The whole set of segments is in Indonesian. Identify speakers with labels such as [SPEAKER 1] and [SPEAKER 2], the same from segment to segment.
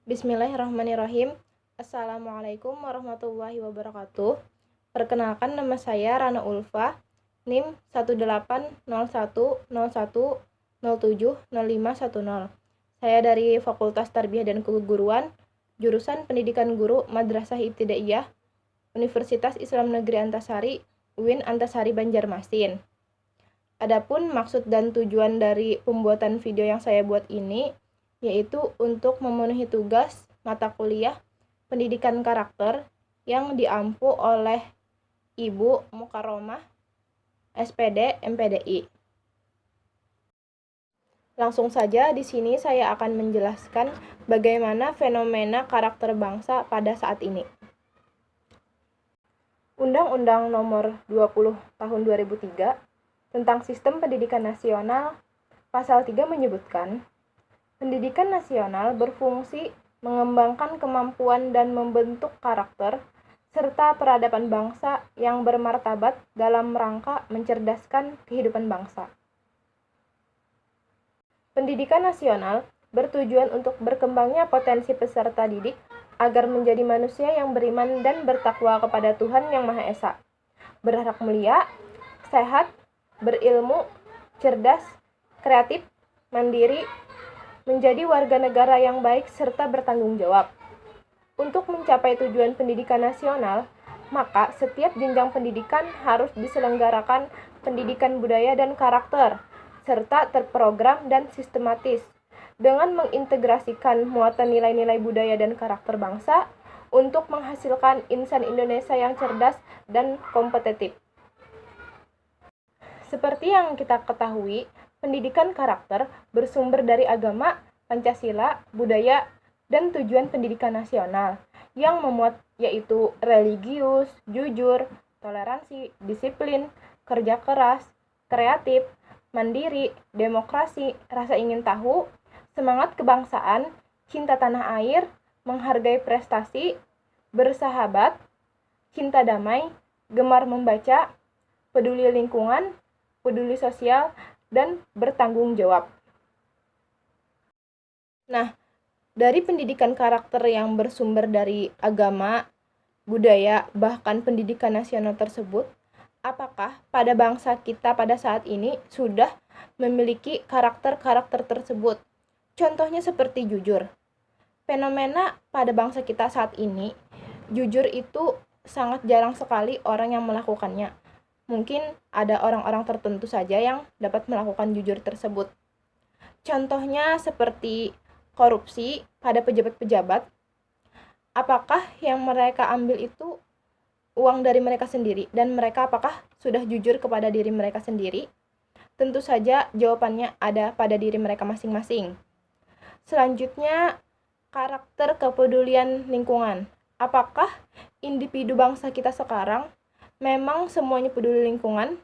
[SPEAKER 1] Bismillahirrahmanirrahim. Assalamualaikum warahmatullahi wabarakatuh. Perkenalkan, nama saya Rana Ulfa, NIM 1801010070510. Saya dari Fakultas Tarbiyah dan Keguruan, jurusan Pendidikan Guru Madrasah Ibtidaiyah, Universitas Islam Negeri Antasari, UIN Antasari Banjarmasin. Adapun maksud dan tujuan dari pembuatan video yang saya buat ini yaitu untuk memenuhi tugas mata kuliah pendidikan karakter yang diampu oleh Ibu Mukarromah, SPD, MPDI. Langsung saja di sini saya akan menjelaskan bagaimana fenomena karakter bangsa pada saat ini. Undang-Undang Nomor 20 Tahun 2003 tentang Sistem Pendidikan Nasional, Pasal 3 menyebutkan, pendidikan nasional berfungsi mengembangkan kemampuan dan membentuk karakter serta peradaban bangsa yang bermartabat dalam rangka mencerdaskan kehidupan bangsa. Pendidikan nasional bertujuan untuk berkembangnya potensi peserta didik agar menjadi manusia yang beriman dan bertakwa kepada Tuhan Yang Maha Esa, berakhlak mulia, sehat, berilmu, cerdas, kreatif, mandiri, menjadi warga negara yang baik serta bertanggung jawab. Untuk mencapai tujuan pendidikan nasional, maka setiap jenjang pendidikan harus diselenggarakan pendidikan budaya dan karakter, serta terprogram dan sistematis, dengan mengintegrasikan muatan nilai-nilai budaya dan karakter bangsa untuk menghasilkan insan Indonesia yang cerdas dan kompetitif. Seperti yang kita ketahui, pendidikan karakter bersumber dari agama, Pancasila, budaya, dan tujuan pendidikan nasional yang memuat yaitu religius, jujur, toleransi, disiplin, kerja keras, kreatif, mandiri, demokrasi, rasa ingin tahu, semangat kebangsaan, cinta tanah air, menghargai prestasi, bersahabat, cinta damai, gemar membaca, peduli lingkungan, peduli sosial, dan bertanggung jawab. Nah, dari pendidikan karakter yang bersumber dari agama, budaya, bahkan pendidikan nasional tersebut, apakah pada bangsa kita pada saat ini sudah memiliki karakter-karakter tersebut? Contohnya seperti jujur. Fenomena pada bangsa kita saat ini, jujur itu sangat jarang sekali orang yang melakukannya. Mungkin ada orang-orang tertentu saja yang dapat melakukan jujur tersebut. Contohnya seperti korupsi pada pejabat-pejabat. Apakah yang mereka ambil itu uang dari mereka sendiri dan mereka apakah sudah jujur kepada diri mereka sendiri? Tentu saja jawabannya ada pada diri mereka masing-masing. Selanjutnya, karakter kepedulian lingkungan. Apakah individu bangsa kita sekarang memang semuanya peduli lingkungan?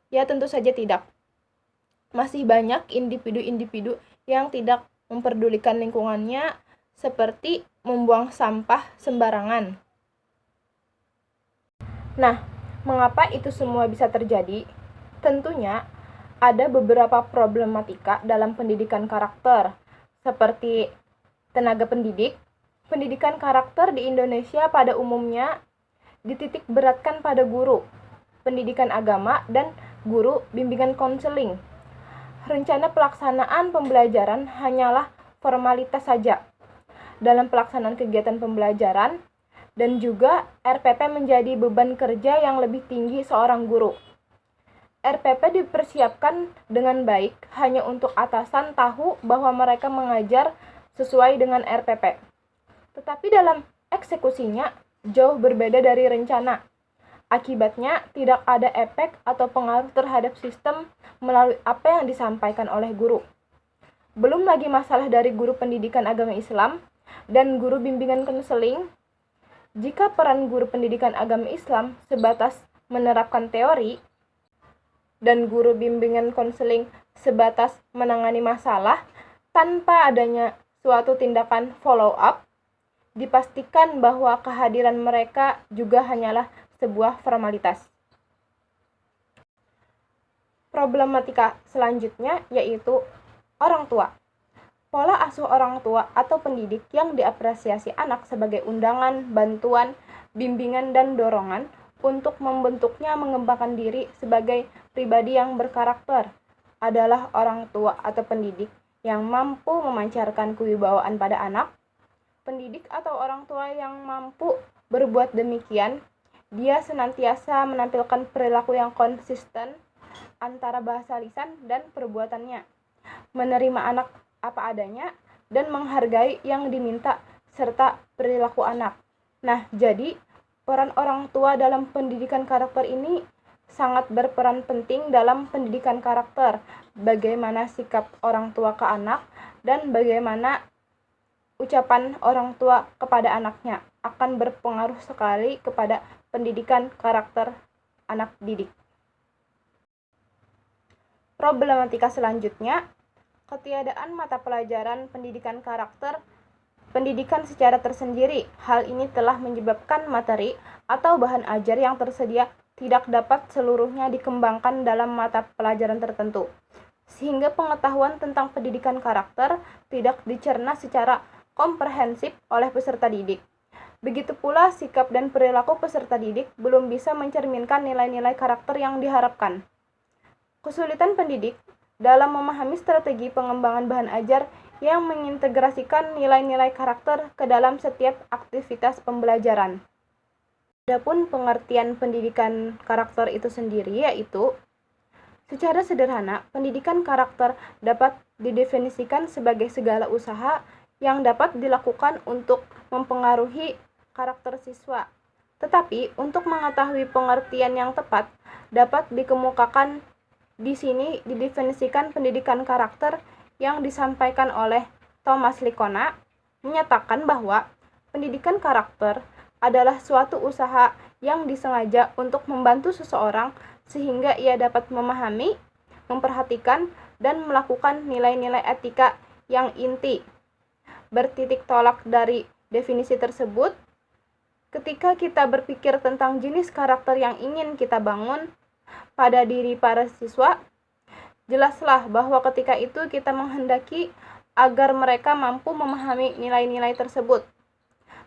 [SPEAKER 1] Ya, tentu saja tidak. Masih banyak individu-individu yang tidak memperdulikan lingkungannya, seperti membuang sampah sembarangan. Nah, mengapa itu semua bisa terjadi? Tentunya ada beberapa problematika dalam pendidikan karakter, seperti tenaga pendidik. Pendidikan karakter di Indonesia pada umumnya dititik beratkan pada guru pendidikan agama dan guru bimbingan konseling. Rencana pelaksanaan pembelajaran hanyalah formalitas saja dalam pelaksanaan kegiatan pembelajaran, dan juga RPP menjadi beban kerja yang lebih tinggi seorang guru. RPP dipersiapkan dengan baik hanya untuk atasan tahu bahwa mereka mengajar sesuai dengan RPP. Tetapi dalam eksekusinya jauh berbeda dari rencana. Akibatnya, tidak ada efek atau pengaruh terhadap sistem melalui apa yang disampaikan oleh guru. Belum lagi masalah dari guru pendidikan agama Islam dan guru bimbingan konseling. Jika peran guru pendidikan agama Islam sebatas menerapkan teori dan guru bimbingan konseling sebatas menangani masalah tanpa adanya suatu tindakan follow up, dipastikan bahwa kehadiran mereka juga hanyalah sebuah formalitas. Problematika selanjutnya yaitu orang tua. Pola asuh orang tua atau pendidik yang diapresiasi anak sebagai undangan, bantuan, bimbingan, dan dorongan untuk membentuknya mengembangkan diri sebagai pribadi yang berkarakter adalah orang tua atau pendidik yang mampu memancarkan kewibawaan pada anak. Pendidik atau orang tua yang mampu berbuat demikian, dia senantiasa menampilkan perilaku yang konsisten antara bahasa lisan dan perbuatannya, menerima anak apa adanya, dan menghargai yang diminta serta perilaku anak. Nah, jadi peran orang tua dalam pendidikan karakter ini sangat berperan penting dalam pendidikan karakter, bagaimana sikap orang tua ke anak dan bagaimana ucapan orang tua kepada anaknya akan berpengaruh sekali kepada pendidikan karakter anak didik. Problematika selanjutnya, ketiadaan mata pelajaran pendidikan karakter pendidikan secara tersendiri. Hal ini telah menyebabkan materi atau bahan ajar yang tersedia tidak dapat seluruhnya dikembangkan dalam mata pelajaran tertentu, sehingga pengetahuan tentang pendidikan karakter tidak dicerna secara komprehensif oleh peserta didik. Begitu pula sikap dan perilaku peserta didik belum bisa mencerminkan nilai-nilai karakter yang diharapkan. Kesulitan pendidik dalam memahami strategi pengembangan bahan ajar yang mengintegrasikan nilai-nilai karakter ke dalam setiap aktivitas pembelajaran. Adapun pengertian pendidikan karakter itu sendiri yaitu, secara sederhana, pendidikan karakter dapat didefinisikan sebagai segala usaha yang dapat dilakukan untuk mempengaruhi karakter siswa. Tetapi untuk mengetahui pengertian yang tepat dapat dikemukakan di sini didefinisikan pendidikan karakter yang disampaikan oleh Thomas Likona menyatakan bahwa pendidikan karakter adalah suatu usaha yang disengaja untuk membantu seseorang sehingga ia dapat memahami, memperhatikan, dan melakukan nilai-nilai etika yang inti. Bertitik tolak dari definisi tersebut, ketika kita berpikir tentang jenis karakter yang ingin kita bangun pada diri para siswa, jelaslah bahwa ketika itu kita menghendaki agar mereka mampu memahami nilai-nilai tersebut,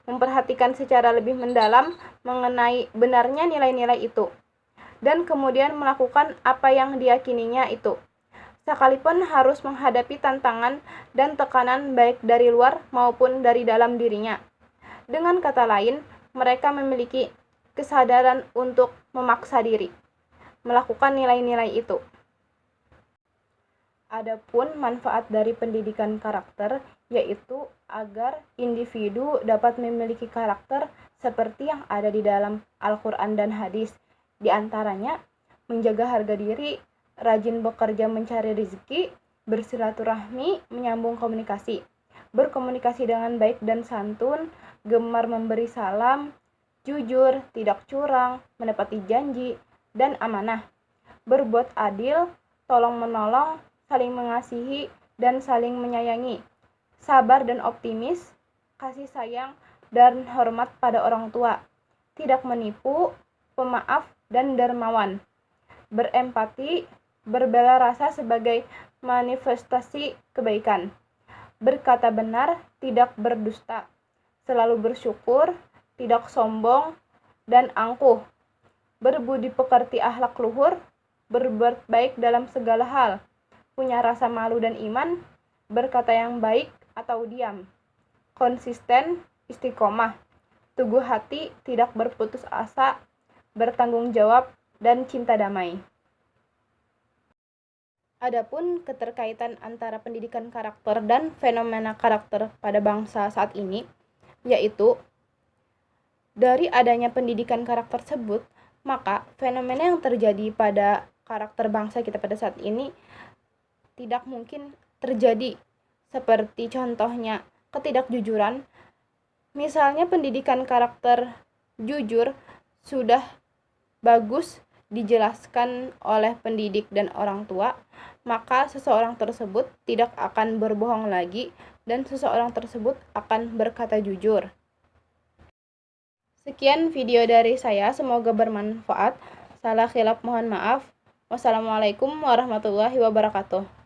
[SPEAKER 1] memperhatikan secara lebih mendalam mengenai benarnya nilai-nilai itu, dan kemudian melakukan apa yang diyakininya itu, sekalipun harus menghadapi tantangan dan tekanan baik dari luar maupun dari dalam dirinya. Dengan kata lain, mereka memiliki kesadaran untuk memaksa diri melakukan nilai-nilai itu. Adapun manfaat dari pendidikan karakter yaitu agar individu dapat memiliki karakter seperti yang ada di dalam Al-Quran dan hadis. Di antaranya, menjaga harga diri, rajin bekerja mencari rezeki, bersilaturahmi, menyambung komunikasi, berkomunikasi dengan baik dan santun, gemar memberi salam, jujur, tidak curang, menepati janji, dan amanah, berbuat adil, tolong-menolong, saling mengasihi, dan saling menyayangi, sabar dan optimis, kasih sayang, dan hormat pada orang tua, tidak menipu, pemaaf, dan dermawan, berempati, berbela rasa sebagai manifestasi kebaikan, berkata benar, tidak berdusta, selalu bersyukur, tidak sombong, dan angkuh, berbudi pekerti akhlak luhur, berbuat baik dalam segala hal, punya rasa malu dan iman, berkata yang baik atau diam, konsisten, istiqomah, teguh hati, tidak berputus asa, bertanggung jawab, dan cinta damai. Adapun keterkaitan antara pendidikan karakter dan fenomena karakter pada bangsa saat ini, yaitu dari adanya pendidikan karakter tersebut, maka fenomena yang terjadi pada karakter bangsa kita pada saat ini tidak mungkin terjadi, seperti contohnya ketidakjujuran. Misalnya pendidikan karakter jujur sudah bagus dijelaskan oleh pendidik dan orang tua, maka seseorang tersebut tidak akan berbohong lagi dan seseorang tersebut akan berkata jujur. Sekian video dari saya, semoga bermanfaat. Salah khilaf mohon maaf. Wassalamualaikum warahmatullahi wabarakatuh.